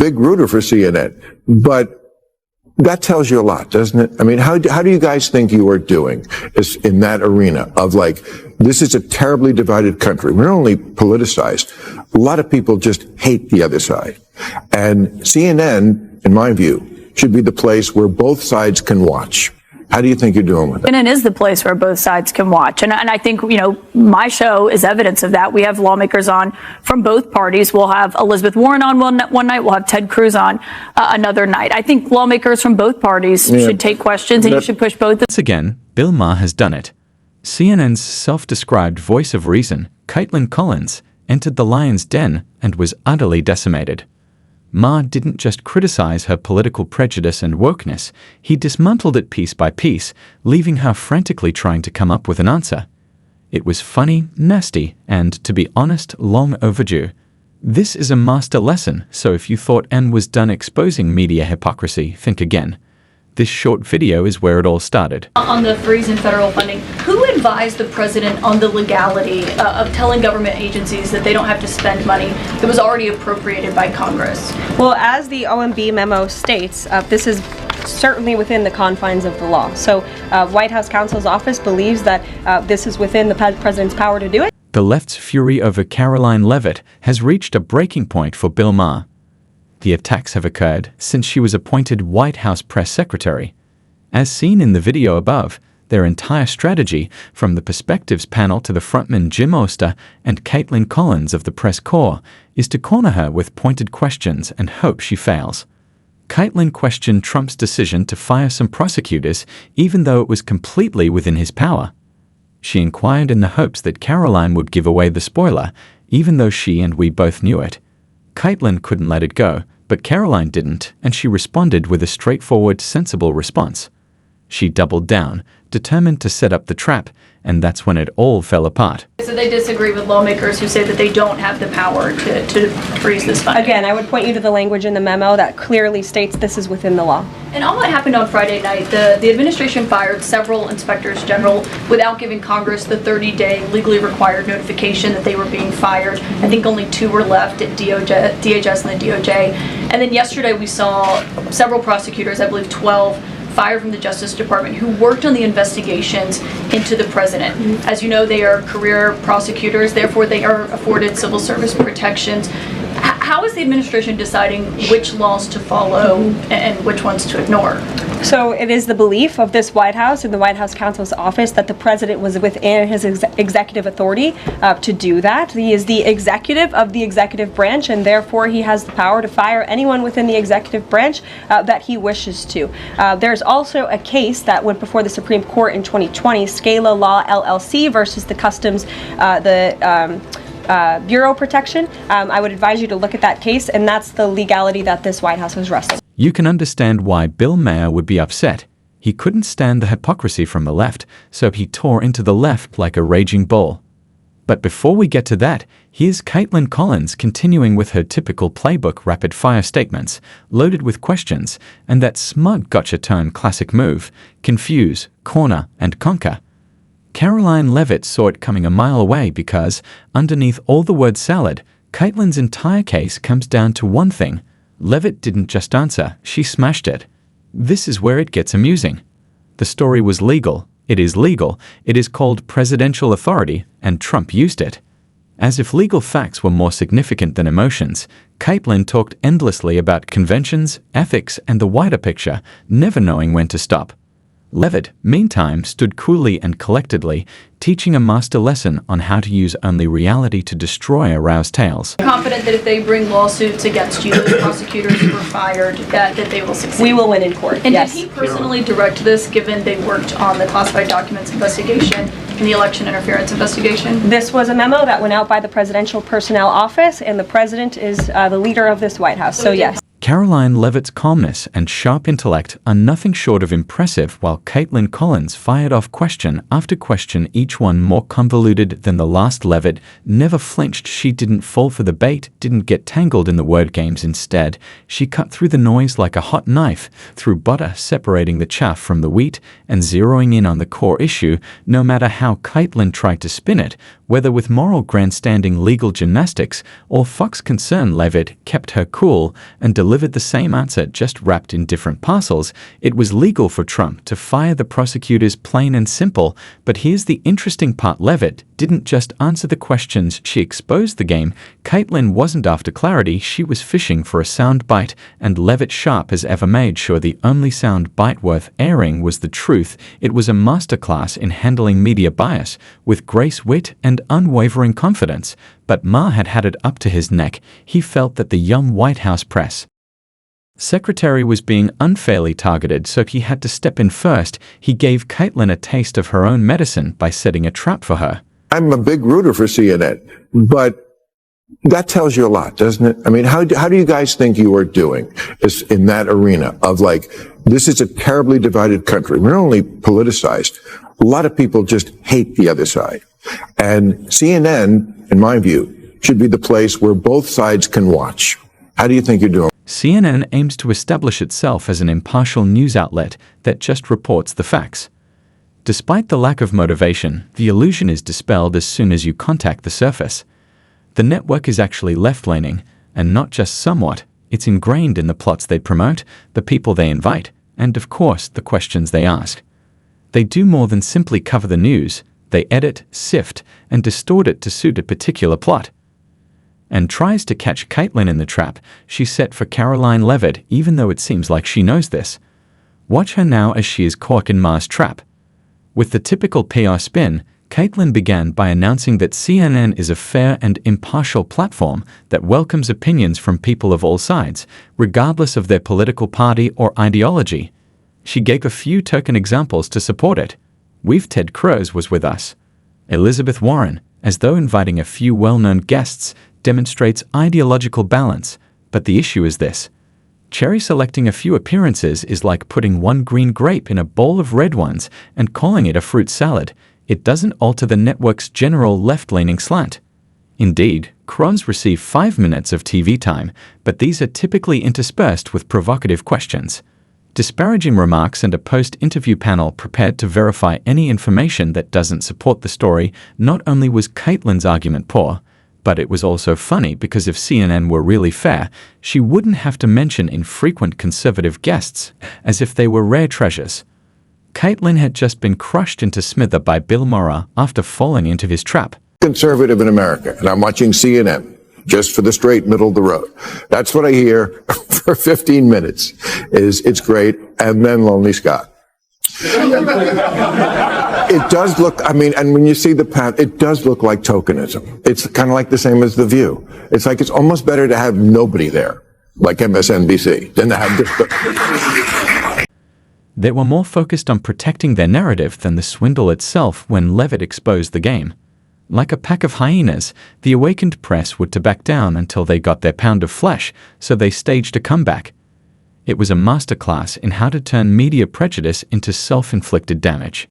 big rooter for CNN, but that tells you a lot, doesn't it? I mean, how do you guys think you are doing in that arena of like, this is a terribly divided country. We're not only politicized, a lot of people just hate the other side. And CNN, in my view, should be the place where both sides can watch. How do you think you're doing with it? CNN is the place where both sides can watch. And I think, my show is evidence of that. We have lawmakers on from both parties. We'll have Elizabeth Warren on one night. We'll have Ted Cruz on another night. I think lawmakers from both parties should take questions, and you should push both. Once again, Bill Maher has done it. CNN's self-described voice of reason, Kaitlan Collins, entered the lion's den and was utterly decimated. Maher didn't just criticize her political prejudice and wokeness, he dismantled it piece by piece, leaving her frantically trying to come up with an answer. It was funny, nasty, and, to be honest, long overdue. This is a master lesson, so if you thought N was done exposing media hypocrisy, think again. This short video is where it all started. On the freeze in federal funding, who advised the president on the legality of telling government agencies that they don't have to spend money that was already appropriated by Congress? Well, as the OMB memo states, this is certainly within the confines of the law. So White House counsel's office believes that this is within the president's power to do it. The left's fury over Karoline Leavitt has reached a breaking point for Bill Maher. The attacks have occurred since she was appointed White House press secretary. As seen in the video above, their entire strategy, from the Perspectives panel to the frontman Jim Oster and Kaitlan Collins of the press corps, is to corner her with pointed questions and hope she fails. Kaitlan questioned Trump's decision to fire some prosecutors, even though it was completely within his power. She inquired in the hopes that Karoline would give away the spoiler, even though she and we both knew it. Kaitlan couldn't let it go, but Karoline didn't, and she responded with a straightforward, sensible response. She doubled down, determined to set up the trap, and that's when it all fell apart. So they disagree with lawmakers who say that they don't have the power to freeze this funding. Again, I would point you to the language in the memo that clearly states this is within the law. And on what happened on Friday night, the administration fired several inspectors general without giving Congress the 30-day legally required notification that they were being fired. I think only 2 were left at DHS and the DOJ. And then yesterday we saw several prosecutors, I believe 12, fired from the Justice Department who worked on the investigations into the president. As you know, they are career prosecutors, therefore they are afforded civil service protections. How is the administration deciding which laws to follow and which ones to ignore? So it is the belief of this White House and the White House counsel's office that the president was within his executive authority to do that. He is the executive of the executive branch, and therefore he has the power to fire anyone within the executive branch that he wishes to. There's also a case that went before the Supreme Court in 2020, Scala Law LLC versus the Customs, Bureau Protection. I would advise you to look at that case, and that's the legality that this White House was wrestling. You can understand why Bill Maher would be upset. He couldn't stand the hypocrisy from the left, so he tore into the left like a raging bull. But before we get to that, here's Kaitlan Collins continuing with her typical playbook rapid-fire statements, loaded with questions, and that smug gotcha-tone classic move, confuse, corner, and conquer. Karoline Leavitt saw it coming a mile away because, underneath all the word salad, Kaitlan's entire case comes down to one thing. Leavitt didn't just answer, she smashed it. This is where it gets amusing. The story was legal. It is legal. It is called presidential authority, and Trump used it. As if legal facts were more significant than emotions, Kaitlan talked endlessly about conventions, ethics, and the wider picture, never knowing when to stop. Leavitt, meantime, stood coolly and collectedly, teaching a master lesson on how to use only reality to destroy aroused tales. Confident that if they bring lawsuits against you, the prosecutors who were fired, that they will succeed. We will win in court. And yes. Did he personally direct this, given they worked on the classified documents investigation and the election interference investigation? This was a memo that went out by the Presidential Personnel Office, and the president is the leader of this White House. So yes. Karoline Leavitt's calmness and sharp intellect are nothing short of impressive, while Kaitlan Collins fired off question after question, each one more convoluted than the last. Leavitt never flinched. She didn't fall for the bait, didn't get tangled in the word games. Instead, she cut through the noise like a hot knife, through butter separating the chaff from the wheat and zeroing in on the core issue. No matter how Kaitlan tried to spin it, Whether with moral grandstanding legal gymnastics or Fox concern, Levitt kept her cool and delivered the same answer just wrapped in different parcels. It was legal for Trump to fire the prosecutors, plain and simple. But here's the interesting part. Levitt didn't just answer the questions, she exposed the game. Kaitlan wasn't after clarity, she was fishing for a sound bite, and Levitt, sharp as ever, made sure the only sound bite worth airing was the truth. It was a masterclass in handling media bias with grace, wit, and unwavering confidence. But Maher had had it up to his neck. He felt that the young White House press secretary was being unfairly targeted, so he had to step in first. He gave Kaitlan a taste of her own medicine by setting a trap for her. I'm a big rooter for CNN, but that tells you a lot, doesn't it? I mean, how do you guys think you are doing in that arena of like, this is a terribly divided country. We're only politicized. A lot of people just hate the other side. And CNN, in my view, should be the place where both sides can watch. How do you think you're doing? CNN aims to establish itself as an impartial news outlet that just reports the facts. Despite the lack of motivation, the illusion is dispelled as soon as you contact the surface. The network is actually left-leaning, and not just somewhat. It's ingrained in the plots they promote, the people they invite, and of course, the questions they ask. They do more than simply cover the news. They edit, sift, and distort it to suit a particular plot. And tries to catch Kaitlan in the trap she set for Karoline Levitt, even though it seems like she knows this. Watch her now as she is caught in Maher's trap. With the typical PR spin, Kaitlan began by announcing that CNN is a fair and impartial platform that welcomes opinions from people of all sides, regardless of their political party or ideology. She gave a few token examples to support it. Ted Cruz was with us. Elizabeth Warren, as though inviting a few well-known guests, demonstrates ideological balance. But the issue is this. Cherry selecting a few appearances is like putting one green grape in a bowl of red ones and calling it a fruit salad. It doesn't alter the network's general left-leaning slant. Indeed, Cruz receive 5 minutes of TV time, but these are typically interspersed with provocative questions, disparaging remarks, and a post-interview panel prepared to verify any information that doesn't support the story. Not only was Kaitlan's argument poor, but it was also funny because if CNN were really fair, she wouldn't have to mention infrequent conservative guests as if they were rare treasures. Kaitlan had just been crushed into smither by Bill Maher after falling into his trap. Conservative in America, and I'm watching CNN just for the straight middle of the road. That's what I hear for 15 minutes. It's great, and then Lonely Scott. It does look, I mean, and when you see the path, it does look like tokenism. It's kind of like the same as The View. It's like it's almost better to have nobody there, like MSNBC, than to have this. They were more focused on protecting their narrative than the swindle itself when Levitt exposed the game. Like a pack of hyenas, the awakened press were to back down until they got their pound of flesh, so they staged a comeback. It was a masterclass in how to turn media prejudice into self-inflicted damage.